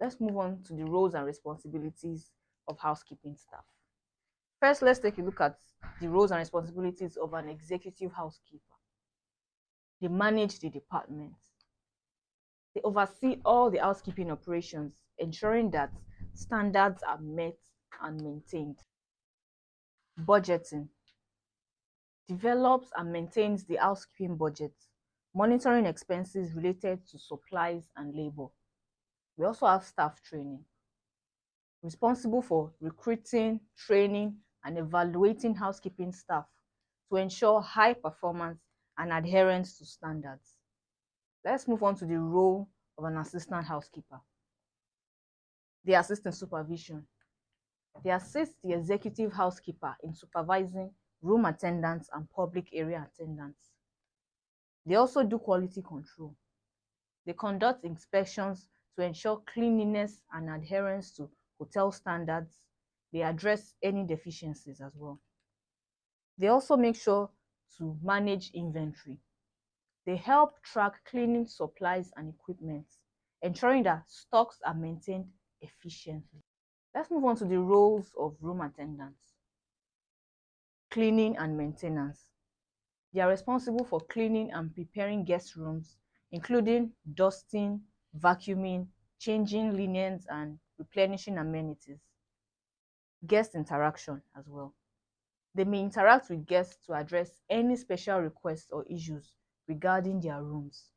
Let's move on to the roles and responsibilities of housekeeping staff. First, let's take a look at the roles and responsibilities of an executive housekeeper. They manage the department. They oversee all the housekeeping operations, ensuring that standards are met and maintained. Budgeting. Develops and maintains the housekeeping budget, monitoring expenses related to supplies and labor. We also have staff training, responsible for recruiting, training, and evaluating housekeeping staff to ensure high performance and adherence to standards. Let's move on to the role of an assistant housekeeper. They assist in supervision. They assist the executive housekeeper in supervising room attendants and public area attendants. They also do quality control. They conduct inspections to ensure cleanliness and adherence to hotel standards. They address any deficiencies as well. They also make sure to manage inventory. They help track cleaning supplies and equipment, ensuring that stocks are maintained efficiently. Let's move on to the roles of room attendants. Cleaning and maintenance. They are responsible for cleaning and preparing guest rooms, including dusting, vacuuming, changing linens, and replenishing amenities. Guest interaction as well. They may interact with guests to address any special requests or issues regarding their rooms.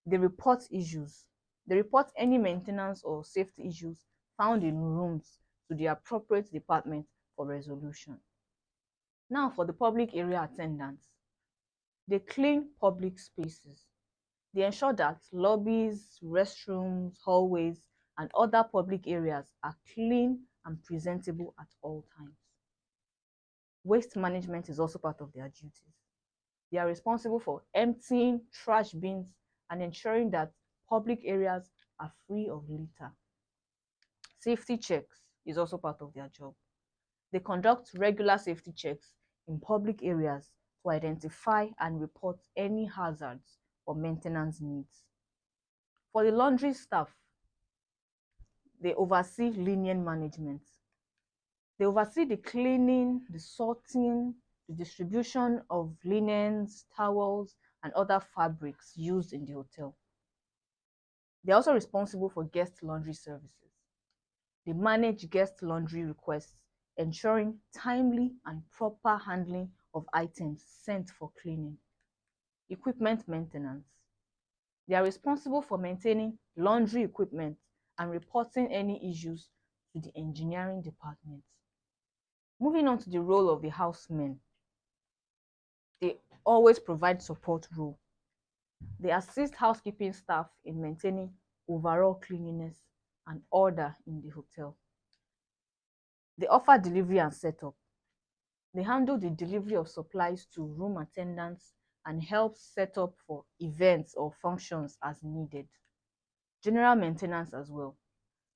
They report issues. They report any maintenance or safety issues found in rooms to the appropriate department for resolution. Now for the public area attendants. They clean public spaces. They ensure that lobbies, restrooms, hallways, and other public areas are clean and presentable at all times. Waste management is also part of their duties. They are responsible for emptying trash bins and ensuring that public areas are free of litter. Safety checks is also part of their job. They conduct regular safety checks in public areas to identify and report any hazards or maintenance needs. For the laundry staff, they oversee linen management. They oversee the cleaning, the sorting, the distribution of linens, towels, and other fabrics used in the hotel. They're also responsible for guest laundry services. They manage guest laundry requests, ensuring timely and proper handling of items sent for cleaning. Equipment maintenance. They are responsible for maintaining laundry equipment and reporting any issues to the engineering department. Moving on to the role of the housemen. They always provide support role. They assist housekeeping staff in maintaining overall cleanliness and order in the hotel. They offer delivery and setup. They handle the delivery of supplies to room attendants and help set up for events or functions as needed. General maintenance as well.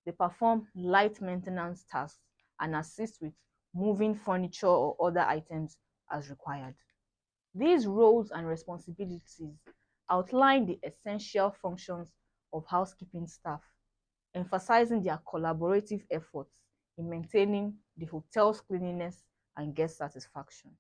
They perform light maintenance tasks and assist with moving furniture or other items as required. These roles and responsibilities outline the essential functions of housekeeping staff, emphasizing their collaborative efforts in maintaining the hotel's cleanliness and guest satisfaction.